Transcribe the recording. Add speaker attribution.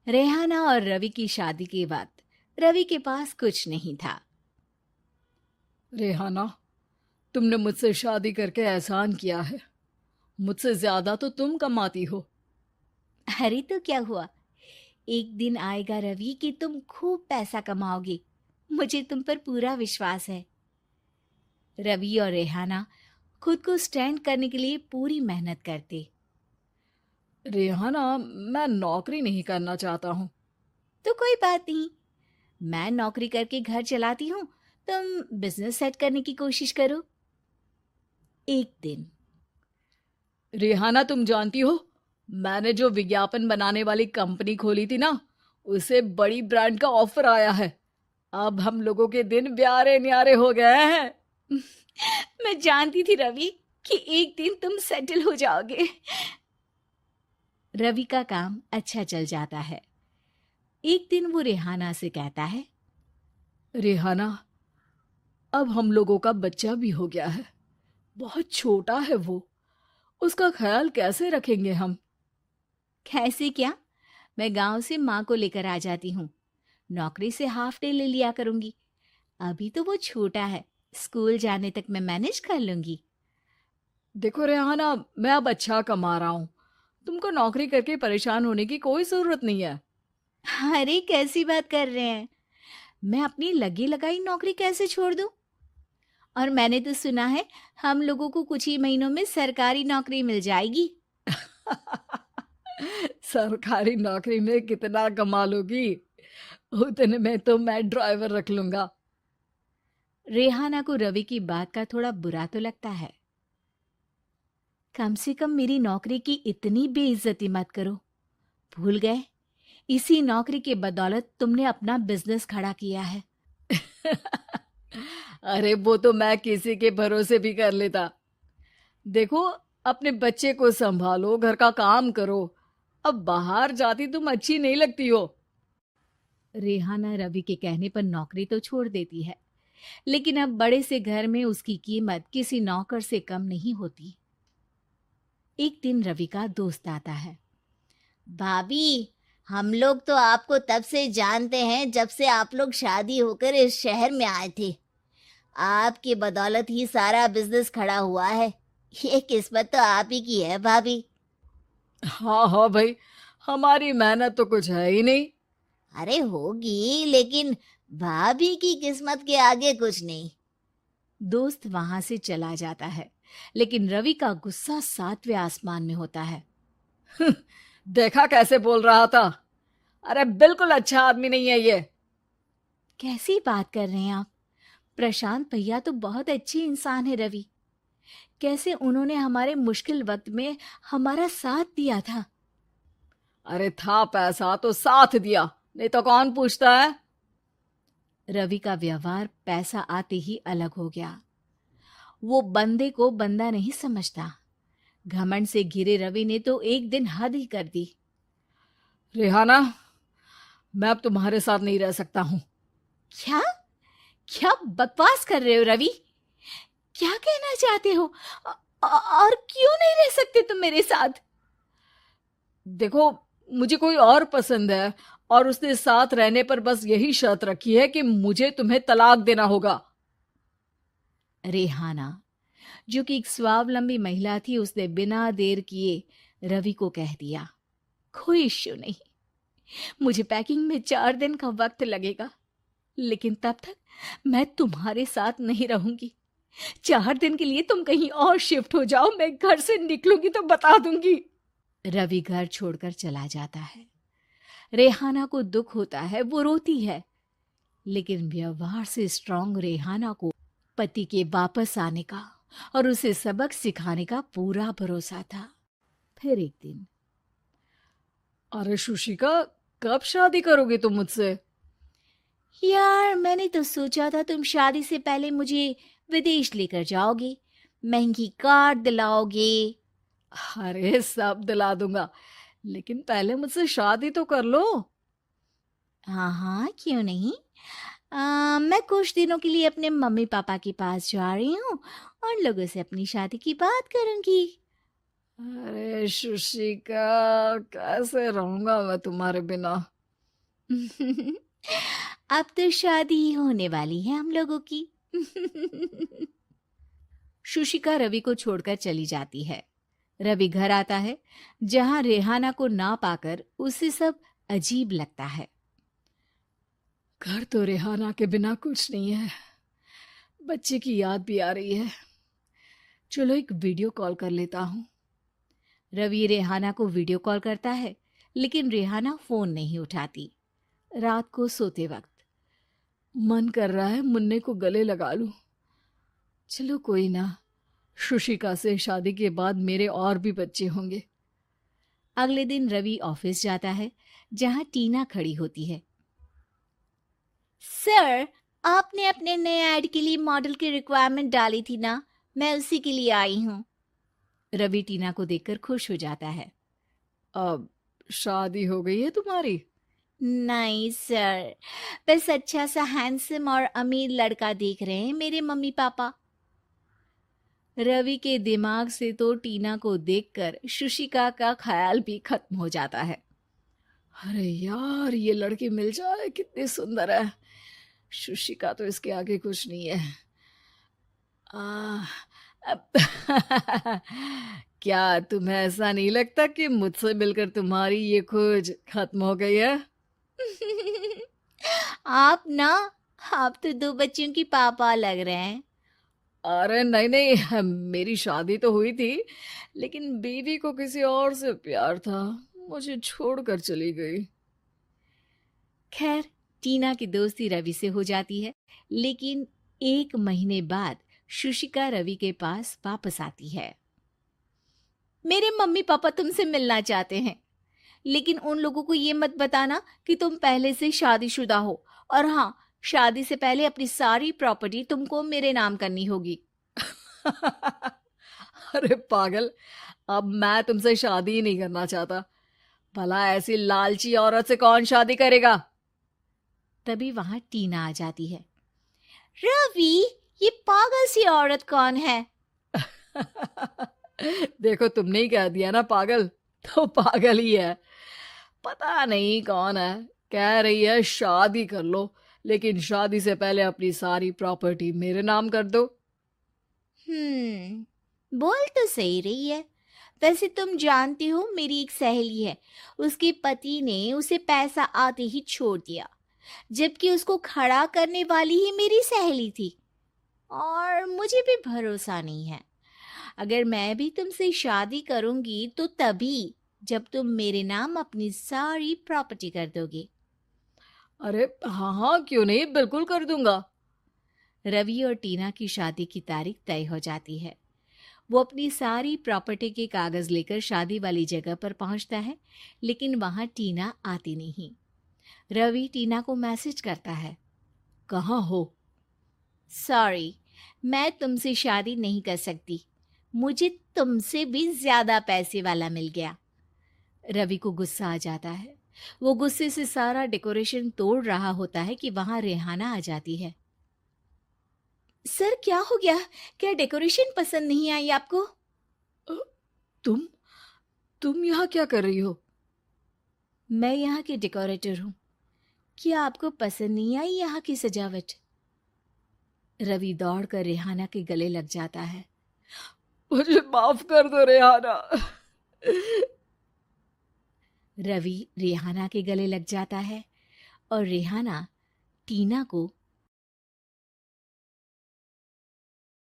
Speaker 1: रेहाना और रवि की शादी के बाद रवि के पास कुछ नहीं था।
Speaker 2: रेहाना, तुमने मुझसे शादी करके एहसान किया है। मुझसे ज्यादा तो तुम कमाती हो।
Speaker 1: अरे तो क्या हुआ, एक दिन आएगा रवि कि तुम खूब पैसा कमाओगे। मुझे तुम पर पूरा विश्वास है। रवि और रेहाना खुद को स्टैंड करने के लिए पूरी मेहनत करते।
Speaker 2: रेहाना, मैं नौकरी नहीं करना चाहता हूँ।
Speaker 1: तो कोई बात नहीं, मैं नौकरी करके घर चलाती हूँ, तुम बिजनेस सेट करने की कोशिश करो। एक दिन
Speaker 2: रेहाना, तुम जानती हो, मैंने जो विज्ञापन बनाने वाली कंपनी खोली थी ना, उसे बड़ी ब्रांड का ऑफर आया है। अब हम लोगों के दिन ब्यारे न्यारे हो गए हैं।
Speaker 1: मैं जानती थी रवि कि एक दिन तुम सेटल हो जाओगे। रवि का काम अच्छा चल जाता है। एक दिन वो रेहाना से कहता है,
Speaker 2: रेहाना, अब हम लोगों का बच्चा भी हो गया है। बहुत छोटा है वो। उसका ख्याल कैसे रखेंगे हम?
Speaker 1: कैसे क्या, मैं गांव से माँ को लेकर आ जाती हूँ। नौकरी से हाफ डे ले लिया करूंगी। अभी तो वो छोटा है, स्कूल जाने तक मैं मैनेज कर लूंगी।
Speaker 2: देखो रेहाना, मैं अब अच्छा कमा रहा हूँ। तुमको नौकरी करके परेशान होने की कोई जरूरत नहीं है।
Speaker 1: अरे कैसी बात कर रहे हैं, मैं अपनी लगी लगाई नौकरी कैसे छोड़ दूं? और मैंने तो सुना है हम लोगों को कुछ ही महीनों में सरकारी नौकरी मिल जाएगी।
Speaker 2: सरकारी नौकरी में कितना कमा लोगी? उतने में तो मैं ड्राइवर रख लूंगा।
Speaker 1: रेहाना को रवि की बात का थोड़ा बुरा तो लगता है। कम से कम मेरी नौकरी की इतनी बेइज्जती मत करो। भूल गए, इसी नौकरी के बदौलत तुमने अपना बिजनेस खड़ा किया है।
Speaker 2: अरे वो तो मैं किसी के भरोसे भी कर लेता। देखो, अपने बच्चे को संभालो, घर का काम करो। अब बाहर जाती तुम अच्छी नहीं लगती हो।
Speaker 1: रेहाना रवि के कहने पर नौकरी तो छोड़ देती है, लेकिन अब बड़े से घर में उसकी कीमत किसी नौकर से कम नहीं होती। एक दिन रवि का दोस्त आता है। भाभी, हम लोग तो आपको तब से जानते हैं जब से आप लोग शादी होकर इस शहर में आए थे। आपकी बदौलत ही सारा बिजनेस खड़ा हुआ है। ये किस्मत तो आप ही की है भाभी।
Speaker 2: हाँ हाँ भाई, हमारी मेहनत तो कुछ है ही नहीं।
Speaker 1: अरे होगी, लेकिन भाभी की किस्मत के आगे कुछ नहीं। दोस्त वहां से चला जाता है, लेकिन रवि का गुस्सा सातवें आसमान में होता है।
Speaker 2: देखा कैसे बोल रहा था? अरे बिल्कुल अच्छा आदमी नहीं है ये।
Speaker 1: कैसी बात कर रहे हैं आप? प्रशांत भैया तो बहुत अच्छे इंसान है रवि। कैसे उन्होंने हमारे मुश्किल वक्त में हमारा साथ दिया था।
Speaker 2: अरे था पैसा तो साथ दिया, नहीं तो कौन पूछता है?
Speaker 1: रवि का व्यवहार पैसा आते ही अलग हो गया। वो बंदे को बंदा नहीं समझता। घमंड से घिरे रवि ने तो एक दिन हद ही कर दी।
Speaker 2: रेहाना, मैं अब तुम्हारे साथ नहीं रह सकता हूँ।
Speaker 1: क्या? क्या बकवास कर रहे हो रवि? क्या कहना चाहते हो? और क्यों नहीं रह सकते तुम मेरे साथ?
Speaker 2: देखो, मुझे कोई और पसंद है, और उसने साथ रहने पर बस यही शर्त रखी है कि मुझे तुम्हें तलाक देना होगा।
Speaker 1: रेहाना, जो कि एक स्वावलंबी महिला थी, उसने बिना देर किए रवि को कह दिया, कोई इश्यू नहीं, मुझे पैकिंग में 4 दिन का वक्त लगेगा, लेकिन तब तक मैं तुम्हारे साथ नहीं रहूंगी। 4 दिन के लिए तुम कहीं और शिफ्ट हो जाओ, मैं घर से निकलूंगी तो बता दूंगी। रवि घर छोड़कर चला जाता है। रेहाना को दुख होता है, वो रोती है, लेकिन व्यवहार से स्ट्रांग रेहाना को पति के वापस आने का और उसे सबक सिखाने का पूरा भरोसा था। फिर एक दिन,
Speaker 2: अरे शुशिका, कब शादी करोगी तुम मुझसे?
Speaker 1: यार मैंने तो सोचा था तुम शादी से पहले मुझे विदेश लेकर जाओगे, महंगी कार दिलाओगे।
Speaker 2: अरे सब दिला दूंगा, लेकिन पहले मुझसे शादी तो कर लो।
Speaker 1: हाँ हाँ, क्यों नहीं। मैं कुछ दिनों के लिए अपने मम्मी पापा के पास जा रही हूँ और लोगों से अपनी शादी की बात करूंगी।
Speaker 2: अरे शुशिका, कैसे रहूंगा मैं तुम्हारे बिना?
Speaker 1: अब तो शादी ही होने वाली है हम लोगों की। शुशिका रवि को छोड़कर चली जाती है। रवि घर आता है, जहां रेहाना को ना पाकर उसे सब अजीब लगता है।
Speaker 2: घर तो रेहाना के बिना कुछ नहीं है। बच्चे की याद भी आ रही है। चलो एक वीडियो कॉल कर लेता हूँ।
Speaker 1: रवि रेहाना को वीडियो कॉल करता है, लेकिन रेहाना फोन नहीं उठाती। रात को सोते वक्त
Speaker 2: मन कर रहा है मुन्ने को गले लगा लूं। चलो कोई ना, शुशिका से शादी के बाद मेरे और भी बच्चे होंगे।
Speaker 1: अगले दिन रवि ऑफिस जाता है, जहां टीना खड़ी होती है। सर, आपने अपने नए ऐड के लिए मॉडल की रिक्वायरमेंट डाली थी ना, मैं उसी के लिए आई हूँ। रवि टीना को देखकर खुश हो जाता है।
Speaker 2: अब शादी हो गई है तुम्हारी?
Speaker 1: नहीं सर, बस अच्छा सा हैंडसम और अमीर लड़का देख रहे हैं मेरे मम्मी पापा। रवि के दिमाग से तो टीना को देखकर शुशिका का ख्याल भी खत्म हो जाता है।
Speaker 2: अरे यार, ये लड़की मिल जाए कितनी सुंदर है। शुशिका तो इसके आगे कुछ नहीं है। आ, अब क्या तुम्हें ऐसा नहीं लगता कि मुझसे मिलकर तुम्हारी ये खोज खत्म हो गई है?
Speaker 1: आप ना, आप तो 2 बच्चों की पापा लग रहे हैं।
Speaker 2: अरे नहीं नहीं, मेरी शादी तो हुई थी, लेकिन बीवी को किसी और से प्यार था, मुझे छोड़कर चली गई।
Speaker 1: खैर, टीना की दोस्ती रवि से हो जाती है, लेकिन 1 महीने बाद शुशिका रवि के पास वापस आती है। मेरे मम्मी पापा तुमसे मिलना चाहते हैं, लेकिन उन लोगों को ये मत बताना कि तुम पहले से शादीशुदा हो, और हाँ, शादी से पहले अपनी सारी प्रॉपर्टी तुमको मेरे नाम करनी होगी।
Speaker 2: अरे पागल, अब मैं तुमसे शादी ही नहीं करना चाहता। भला ऐसी लालची औरत से कौन शादी करेगा?
Speaker 1: तभी वहां टीना आ जाती है। रवि, ये पागल सी औरत कौन है?
Speaker 2: देखो, तुमने ही कह दिया ना पागल, तो पागल ही है। पता नहीं कौन है, कह रही है शादी कर लो, लेकिन शादी से पहले अपनी सारी प्रॉपर्टी मेरे नाम कर दो।
Speaker 1: बोल तो सही रही है। वैसे तुम जानती हो, मेरी एक सहेली है, उसके पति ने उसे पैसा आते ही छोड़ दिया, जबकि उसको खड़ा करने वाली ही मेरी सहेली थी। और मुझे भी भरोसा नहीं है। अगर मैं भी तुमसे शादी करूंगी तो तभी, जब तुम मेरे नाम अपनी सारी प्रॉपर्टी कर दोगे।
Speaker 2: अरे हाँ हाँ, क्यों नहीं, बिल्कुल कर दूंगा।
Speaker 1: रवि और टीना की शादी की तारीख तय हो जाती है। वो अपनी सारी प्रॉपर्टी के कागज लेकर शादी वाली जगह पर पहुंचता है, लेकिन वहां टीना आती नहीं। रवि टीना को मैसेज करता है।
Speaker 2: कहाँ हो?
Speaker 1: सॉरी, मैं तुमसे शादी नहीं कर सकती, मुझे तुमसे भी ज्यादा पैसे वाला मिल गया। रवि को गुस्सा आ जाता है। वो गुस्से से सारा डेकोरेशन तोड़ रहा होता है कि वहां रेहाना आ जाती है। सर, क्या हो गया? क्या डेकोरेशन पसंद नहीं आई आपको?
Speaker 2: अ, तुम तुम यहाँ क्या कर रही हो?
Speaker 1: मैं यहाँ की डेकोरेटर हूँ। क्या आपको पसंद नहीं आई यहाँ की सजावट? रवि दौड़कर रेहाना के गले लग जाता है।
Speaker 2: मुझे माफ कर दो रेहाना।
Speaker 1: रवि रेहाना के गले लग जाता है और रेहाना टीना को